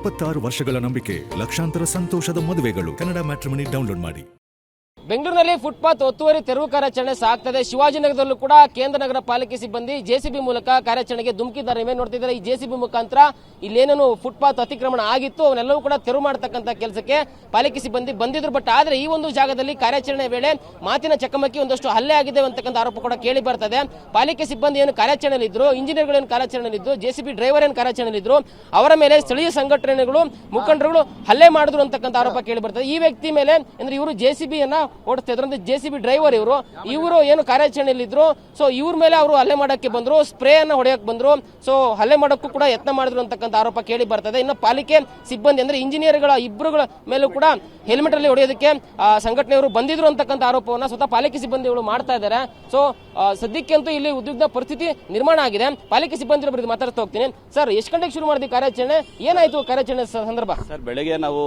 26 ವರ್ಷಗಳ ನಂಬಿಕೆ, ಲಕ್ಷಾಂತರ ಸಂತೋಷದ ಮದುವೆಗಳು. ಕನ್ನಡ ಮ್ಯಾಟ್ರಿಮನಿ ಡೌನ್ಲೋಡ್ ಮಾಡಿ. ಬೆಂಗಳೂರಿನಲ್ಲಿ ಫುಟ್ಪಾತ್ ಒತ್ತುವರಿ ತೆರವು ಕಾರ್ಯಾಚರಣೆ ಸಾಗ್ತದೆ. ಶಿವಾಜಿನಗರದಲ್ಲೂ ಕೂಡ ಕೇಂದ್ರ ನಗರ ಪಾಲಿಕೆ ಸಿಬ್ಬಂದಿ ಜೆಸಿಬಿ ಮೂಲಕ ಕಾರ್ಯಾಚರಣೆಗೆ ಧುಮುಕಿದ್ದಾರೆ. ನೀವೇ ನೋಡ್ತಿದ್ದಾರೆ, ಈ ಜೆಸಿಬಿ ಮುಖಾಂತರ ಇಲ್ಲೇನೇನು ಫುಟ್ಪಾತ್ ಅತಿಕ್ರಮಣ ಆಗಿತ್ತು ಅವನ್ನೆಲ್ಲವೂ ಕೂಡ ತೆರವು ಮಾಡತಕ್ಕಂಥ ಕೆಲಸಕ್ಕೆ ಪಾಲಿಕೆ ಸಿಬ್ಬಂದಿ ಬಂದಿದ್ರು. ಬಟ್ ಆದ್ರೆ ಈ ಒಂದು ಜಾಗದಲ್ಲಿ ಕಾರ್ಯಾಚರಣೆ ವೇಳೆ ಮಾತಿನ ಚಕಮಕಿ, ಒಂದಷ್ಟು ಹಲ್ಲೆ ಆಗಿದೆ ಅಂತಕ್ಕಂಥ ಆರೋಪ ಕೂಡ ಕೇಳಿ ಬರ್ತದೆ. ಪಾಲಿಕೆ ಸಿಬ್ಬಂದಿ ಏನು ಕಾರ್ಯಾಚರಣೆಯಲ್ಲಿದ್ರು, ಇಂಜಿನಿಯರ್ಗಳು ಏನು ಕಾರ್ಯಾಚರಣೆಯಲ್ಲಿದ್ದು, ಜೆಸಿಬಿ ಡ್ರೈವರ್ ಏನು ಕಾರ್ಯಾಚರಣೆಯಲ್ಲಿದ್ರು, ಅವರ ಮೇಲೆ ಸ್ಥಳೀಯ ಸಂಘಟನೆಗಳು ಮುಖಂಡರುಗಳು ಹಲ್ಲೆ ಮಾಡಿದ್ರು ಅಂತಕ್ಕಂಥ ಆರೋಪ ಕೇಳಿ ಬರ್ತದೆ. ಈ ವ್ಯಕ್ತಿ ಮೇಲೆ ಅಂದ್ರೆ ಇವರು ಜೆಸಿಬಿಯನ್ನ ಓಡಿಸ್ತಾ ಇದ್ರು, ಅಂದ್ರೆ ಜೆಸಿಬಿ ಡ್ರೈವರ್ ಇವರು ಏನು ಕಾರ್ಯಾಚರಣೆಯಲ್ಲಿದ್ರು. ಸೊ ಇವ್ರ ಮೇಲೆ ಅವರು ಹಲ್ಲೆ ಮಾಡಕ್ಕೆ ಬಂದ್ರು, ಸ್ಪ್ರೇ ಅನ್ನ ಹೊಡೆಯಕ್ಕೆ ಬಂದ್ರು. ಸೊ ಹಲ್ಲೆ ಮಾಡೋಕ್ಕೂ ಕೂಡ ಯತ್ನ ಮಾಡಿದ್ರು ಅಂತಕ್ಕಂಥ ಆರೋಪ ಕೇಳಿ ಬರ್ತದೆ. ಇನ್ನು ಪಾಲಿಕೆ ಸಿಬ್ಬಂದಿ ಅಂದ್ರೆ ಇಂಜಿನಿಯರ್ಗಳ ಇಬ್ಬರುಗಳ ಮೇಲೂ ಕೂಡ ಹೆಲ್ಮೆಟ್ ಅಲ್ಲಿ ಹೊಡೆಯೋದಕ್ಕೆ ಸಂಘಟನೆಯವರು ಬಂದಿದ್ರು ಅಂತಕ್ಕಂಥ ಆರೋಪವನ್ನ ಸ್ವತಃ ಪಾಲಿಕೆ ಸಿಬ್ಬಂದಿಗಳು ಮಾಡ್ತಾ ಇದ್ದಾರೆ. ಸೊ ಸದ್ಯಕ್ಕಂತೂ ಇಲ್ಲಿ ಉದ್ವಿಗ್ನ ಪರಿಸ್ಥಿತಿ ನಿರ್ಮಾಣ ಆಗಿದೆ. ಪಾಲಿಕೆ ಸಿಬ್ಬಂದಿ ಬಗ್ಗೆ ಮಾತಾಡ್ತಾ ಹೋಗ್ತೀನಿ. ಸರ್, ಎಷ್ಟು ಗಂಟೆಗೆ ಶುರು ಮಾಡಿದ್ವಿ ಕಾರ್ಯಾಚರಣೆ? ಏನಾಯ್ತು ಕಾರ್ಯಾಚರಣೆ ಸಂದರ್ಭ? ಸರ್, ಬೆಳಗ್ಗೆ ನಾವು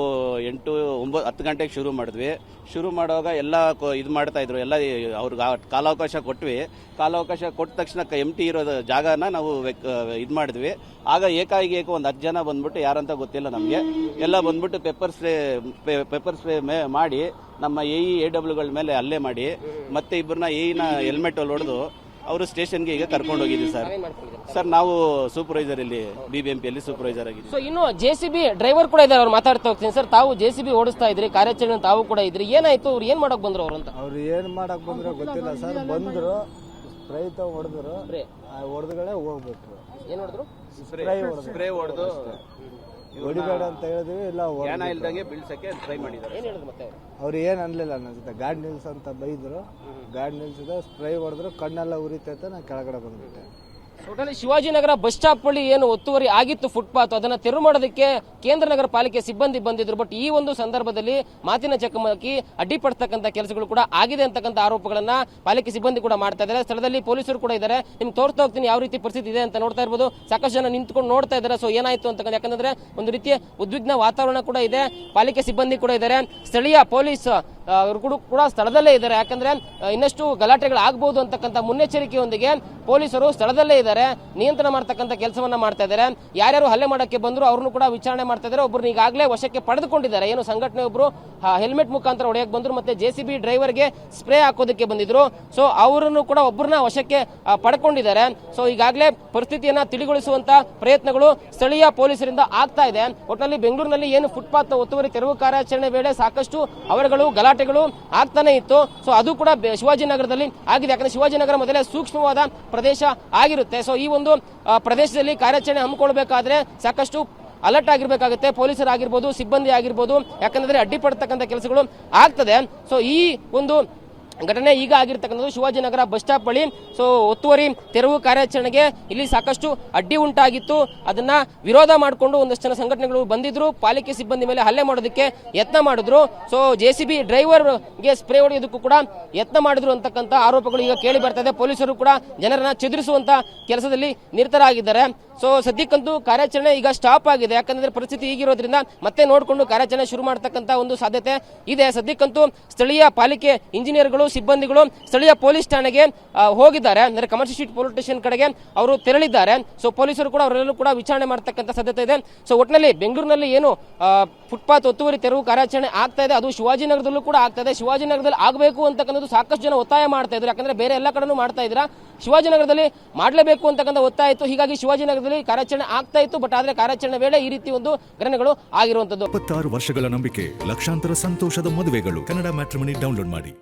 8, 9, 10 ಗಂಟೆಗೆ ಶುರು ಮಾಡಿದ್ವಿ. ಶುರು ಮಾಡುವಾಗ ಎಲ್ಲ ಇದು ಮಾಡ್ತಾ ಇದ್ರು, ಎಲ್ಲ ಅವ್ರಿಗೆ ಕಾಲಾವಕಾಶ ಕೊಟ್ವಿ. ಕಾಲಾವಕಾಶ ಕೊಟ್ಟ ತಕ್ಷಣ ಎಂಟಿ ಇರೋ ಜಾಗನ ನಾವು ಇದು ಮಾಡಿದ್ವಿ. ಆಗ ಏಕಾಏಕಿ ಒಂದು 10 ಜನ ಬಂದ್ಬಿಟ್ಟು, ಯಾರಂತ ಗೊತ್ತಿಲ್ಲ ನಮಗೆ, ಎಲ್ಲ ಬಂದ್ಬಿಟ್ಟು ಪೆಪ್ಪರ್ ಸ್ಪ್ರೇ ಮಾಡಿ ನಮ್ಮ AWಗಳ ಮೇಲೆ ಹಲ್ಲೆ ಮಾಡಿ, ಮತ್ತೆ ಇಬ್ಬರನ್ನ ನ ಹೆಲ್ಮೆಟ್ ಅಲ್ಲಿ ಹೊಡೆದು ಅವರು ಸ್ಟೇಷನ್ಗೆ ಈಗ ಕರ್ಕೊಂಡು ಹೋಗಿದ್ದೀವಿ. ಸರ್, ನಾವು ಸೂಪರ್ವೈಸರ್ ಇಲ್ಲಿ BBMPಯಲ್ಲಿ ಸೂಪರ್ವೈಸರ್ ಆಗಿದ್ದೀವಿ. ಸೊ ಇನ್ನು ಜೆಸಿಬಿ ಡ್ರೈವರ್ ಕೂಡ ಇದ್ದಾರೆ, ಅವ್ರು ಮಾತಾಡ್ತಾ ಹೋಗ್ತೀನಿ. ಸರ್, ತಾವು ಜೆಸಿಬಿ ಓಡಿಸ್ತಾ ಇದ್ರಿ, ಕಾರ್ಯಾಚರಣೆ ತಾವು ಕೂಡ ಇದ್ರಿ, ಏನಾಯ್ತು? ಅವ್ರು ಏನ್ ಮಾಡಕ್ ಬಂದ್ರು? ಅವ್ರು ಅಂತ ಅವ್ರು ಏನ್ ಮಾಡಕ್ ಬಂದ್ರು ಗೊತ್ತಿಲ್ಲ ಸರ್. ಬಂದ್ರು, ಸ್ಪ್ರೇ ಹೊಡೆದ್ರು, ಹೊಡೆದುಗಳೇ ಹೋಗ್ಬಿಟ್ರು. ಏನ್ ಹೊಡೆದ್ರು? ಸ್ಪ್ರೇ ಹೊಡೆದು ಹೊಡಿಬೇಡ ಅಂತ ಹೇಳಿದ್ವಿ, ಇಲ್ಲ ಜ್ಞಾನ ಇಲ್ದಂಗೆ ಬೀಳ್ಸಕ್ಕೆ ಟ್ರೈ ಮಾಡಿದ್ದಾರೆ. ಏನ್ ಹೇಳಿದ್ರು ಮತ್ತೆ ಅವ್ರು ಏನ್ ಅನ್ಲಿಲ್ಲ ನನ್ನ ಜೊತೆ. ಗಾಡಿ ನಿಲ್ಸ ಅಂತ ಬೈದ್ರು, ಗಾಡಿ ನಿಲ್ಸಿದ, ಸ್ಪ್ರೇ ಹೊಡೆದ್ರು, ಕಣ್ಣೆಲ್ಲ ಉರಿತೈತೆ. ನಾನು ಕೆಳಗಡೆ ಬಂದ್ಬಿಟ್ಟೆ. ಟೋಟಲಿ ಶಿವಾಜಿನಗರ ಬಸ್ ಸ್ಟಾಪ್ ಬಳಿ ಏನು ಒತ್ತುವರಿ ಆಗಿತ್ತು ಫುಟ್ಪಾತ್, ಅದನ್ನ ತೆರವು ಮಾಡೋದಕ್ಕೆ ಕೇಂದ್ರ ನಗರ ಪಾಲಿಕೆ ಸಿಬ್ಬಂದಿ ಬಂದಿದ್ರು. ಬಟ್ ಈ ಒಂದು ಸಂದರ್ಭದಲ್ಲಿ ಮಾತಿನ ಚಕಮಕಿ, ಅಡ್ಡಿಪಡ್ತಕ್ಕಂಥ ಕೆಲಸಗಳು ಕೂಡ ಆಗಿದೆ ಅಂತಕ್ಕಂಥ ಆರೋಪಗಳನ್ನ ಪಾಲಿಕೆ ಸಿಬ್ಬಂದಿ ಕೂಡ ಮಾಡ್ತಾ ಇದ್ದಾರೆ. ಸ್ಥಳದಲ್ಲಿ ಪೊಲೀಸರು ಕೂಡ ಇದ್ದಾರೆ. ನಿಮ್ಗೆ ತೋರ್ತಾ ಹೋಗ್ತೀನಿ ಯಾವ ರೀತಿ ಪರಿಸ್ಥಿತಿ ಇದೆ ಅಂತ ನೋಡ್ತಾ ಇರ್ಬೋದು. ಸಾಕಷ್ಟು ಜನ ನಿಂತ್ಕೊಂಡು ನೋಡ್ತಾ ಇದ್ದಾರೆ. ಸೊ ಏನಾಯ್ತು ಅಂತ, ಯಾಕಂದ್ರೆ ಒಂದು ರೀತಿಯ ಉದ್ವಿಗ್ನ ವಾತಾವರಣ ಕೂಡ ಇದೆ. ಪಾಲಿಕೆ ಸಿಬ್ಬಂದಿ ಕೂಡ ಇದ್ದಾರೆ, ಸ್ಥಳೀಯ ಪೊಲೀಸ್ ಅವರು ಕೂಡ ಸ್ಥಳದಲ್ಲೇ ಇದ್ದಾರೆ. ಯಾಕಂದ್ರೆ ಇನ್ನಷ್ಟು ಗಲಾಟೆಗಳು ಆಗಬಹುದು ಅಂತಕ್ಕಂಥ ಮುನ್ನೆಚ್ಚರಿಕೆಯೊಂದಿಗೆ ಪೊಲೀಸರು ಸ್ಥಳದಲ್ಲೇ ಇದ್ದಾರೆ, ನಿಯಂತ್ರಣ ಮಾಡ್ತಕ್ಕಂಥ ಕೆಲಸವನ್ನ ಮಾಡ್ತಾ ಇದ್ದಾರೆ. ಯಾರ್ಯಾರು ಹಲ್ಲೆ ಮಾಡಕ್ಕೆ ಬಂದ್ರು ಅವ್ರನ್ನು ಕೂಡ ವಿಚಾರಣೆ ಮಾಡ್ತಾ ಇದ್ದಾರೆ. ಒಬ್ಬರನ್ನ ಈಗಾಗಲೇ ವಶಕ್ಕೆ ಪಡೆದುಕೊಂಡಿದ್ದಾರೆ. ಏನು ಸಂಘಟನೆ ಒಬ್ರು ಹೆಲ್ಮೆಟ್ ಮುಖಾಂತರ ಹೊಡೆಯಕ್ಕೆ ಬಂದ್ರು, ಮತ್ತೆ ಜೆಸಿಬಿ ಡ್ರೈವರ್ಗೆ ಸ್ಪ್ರೇ ಹಾಕೋದಕ್ಕೆ ಬಂದಿದ್ರು. ಸೊ ಅವರನ್ನು ಕೂಡ ಒಬ್ಬರನ್ನ ವಶಕ್ಕೆ ಪಡ್ಕೊಂಡಿದ್ದಾರೆ. ಸೊ ಈಗಾಗಲೇ ಪರಿಸ್ಥಿತಿಯನ್ನ ತಿಳಿಗೊಳಿಸುವಂತ ಪ್ರಯತ್ನಗಳು ಸ್ಥಳೀಯ ಪೊಲೀಸರಿಂದ ಆಗ್ತಾ ಇದೆ. ಒಟ್ಟಿನಲ್ಲಿ ಬೆಂಗಳೂರಿನಲ್ಲಿ ಏನು ಫುಟ್ಪಾತ್ ಒತ್ತುವರಿ ತೆರವು ಕಾರ್ಯಾಚರಣೆ ವೇಳೆ ಸಾಕಷ್ಟು ಅವರುಗಳು ಗಲಾಟೆಗಳು ಆಗ್ತಾನೆ ಇತ್ತು. ಸೊ ಅದು ಕೂಡ ಶಿವಾಜಿನಗರದಲ್ಲಿ ಆಗಿದೆ. ಯಾಕಂದ್ರೆ ಶಿವಾಜಿನಗರ ಮೊದಲೇ ಸೂಕ್ಷ್ಮವಾದ ಪ್ರದೇಶ ಆಗಿರುತ್ತೆ. ಸೊ ಈ ಒಂದು ಪ್ರದೇಶದಲ್ಲಿ ಕಾರ್ಯಾಚರಣೆ ಹಮ್ಮಿಕೊಳ್ಬೇಕಾದ್ರೆ ಸಾಕಷ್ಟು ಅಲರ್ಟ್ ಆಗಿರ್ಬೇಕಾಗುತ್ತೆ, ಪೊಲೀಸರಾಗಿರ್ಬೋದು, ಸಿಬ್ಬಂದಿ ಆಗಿರ್ಬೋದು. ಯಾಕಂದ್ರೆ ಅಡ್ಡಿಪಡ್ತಕ್ಕಂಥ ಕೆಲಸಗಳು ಆಗ್ತದೆ. ಸೊ ಈ ಒಂದು ಘಟನೆ ಈಗ ಆಗಿರ್ತಕ್ಕಂಥದ್ದು ಶಿವಾಜಿನಗರ ಬಸ್ ಸ್ಟಾಪ್ ಬಳಿ. ಸೊ ಒತ್ತುವರಿ ತೆರವು ಕಾರ್ಯಾಚರಣೆಗೆ ಇಲ್ಲಿ ಸಾಕಷ್ಟು ಅಡ್ಡಿ ಉಂಟಾಗಿತ್ತು. ಅದನ್ನ ವಿರೋಧ ಮಾಡಿಕೊಂಡು ಒಂದಷ್ಟು ಜನ ಸಂಘಟನೆಗಳು ಬಂದಿದ್ರು, ಪಾಲಿಕೆ ಸಿಬ್ಬಂದಿ ಮೇಲೆ ಹಲ್ಲೆ ಮಾಡೋದಕ್ಕೆ ಯತ್ನ ಮಾಡಿದ್ರು. ಸೊ ಜೆಸಿಬಿ ಡ್ರೈವರ್ಗೆ ಸ್ಪ್ರೇ ಹೊಡೆಯೋದಕ್ಕೂ ಕೂಡ ಯತ್ನ ಮಾಡಿದ್ರು ಅಂತಕ್ಕಂಥ ಆರೋಪಗಳು ಈಗ ಕೇಳಿ ಬರ್ತದೆ. ಪೊಲೀಸರು ಕೂಡ ಜನರನ್ನ ಚದುರಿಸುವಂತ ಕೆಲಸದಲ್ಲಿ ನಿರತರಾಗಿದ್ದಾರೆ. ಸೊ ಸದ್ಯಕ್ಕಂತೂ ಕಾರ್ಯಾಚರಣೆ ಈಗ ಸ್ಟಾಪ್ ಆಗಿದೆ. ಯಾಕಂದ್ರೆ ಪರಿಸ್ಥಿತಿ ಈಗಿರೋದ್ರಿಂದ ಮತ್ತೆ ನೋಡಿಕೊಂಡು ಕಾರ್ಯಾಚರಣೆ ಶುರು ಮಾಡತಕ್ಕಂತ ಒಂದು ಸಾಧ್ಯತೆ ಇದೆ. ಸದ್ಯಕ್ಕಂತೂ ಸ್ಥಳೀಯ ಪಾಲಿಕೆ ಇಂಜಿನಿಯರ್ಗಳು, ಸಿಬ್ಬಂದಿಗಳು ಸ್ಥಳೀಯ ಪೊಲೀಸ್ ಠಾಣೆಗೆ ಹೋಗಿದ್ದಾರೆ. ಅಂದ್ರೆ ಕಮರ್ಷಿಯಲ್ ಸ್ಟ್ರೀಟ್ ಪೊಲೀಸ್ ಸ್ಟೇಷನ್ ಕಡೆಗೆ ಅವರು ತೆರಳಿದ್ದಾರೆ. ಸೊ ಪೊಲೀಸರು ಕೂಡ ಅವರೆಲ್ಲರೂ ಕೂಡ ವಿಚಾರಣೆ ಮಾಡತಕ್ಕಂಥ ಸಾಧ್ಯತೆ ಇದೆ. ಸೊ ಒಟ್ಟಿನಲ್ಲಿ ಬೆಂಗಳೂರಿನಲ್ಲಿ ಏನು ಫುಟ್ಪಾತ್ ಒತ್ತುವರಿ ತೆರವು ಕಾರ್ಯಾಚರಣೆ ಆಗ್ತಾ ಇದೆ, ಅದು ಶಿವಾಜಿನಗರದಲ್ಲೂ ಕೂಡ ಆಗ್ತಾ ಇದೆ. ಶಿವಾಜಿನಗರದಲ್ಲಿ ಆಗಬೇಕು ಅಂತಕ್ಕಂಥದ್ದು ಸಾಕಷ್ಟು ಜನ ಒತ್ತಾಯ ಮಾಡ್ತಾ ಇದ್ರು. ಯಾಕಂದ್ರೆ ಬೇರೆ ಎಲ್ಲ ಕಡೆನೂ ಮಾಡ್ತಾ ಇದ್ರ, ಶಿವಾಜಿನಗರದಲ್ಲಿ ಮಾಡಲೇಬೇಕು ಅಂತಕ್ಕಂಥ ಒತ್ತಾಯ ಇತ್ತು. ಹೀಗಾಗಿ ಶಿವಾಜಿನಗರದಲ್ಲಿ ಕಾರ್ಯಾಚರಣೆ ಆಗ್ತಾ ಇತ್ತು. ಬಟ್ ಆದ್ರೆ ಕಾರ್ಯಾಚರಣೆ ವೇಳೆ ಈ ರೀತಿ ಒಂದು ಘಟನೆಗಳು ಆಗಿರುವಂತದ್ದು. 26 ವರ್ಷಗಳ ನಂಬಿಕೆ, ಲಕ್ಷಾಂತರ ಸಂತೋಷದ ಮದುವೆಗಳು. ಕನ್ನಡ ಮ್ಯಾಟ್ರಿಮನಿ ಡೌನ್ಲೋಡ್ ಮಾಡಿ.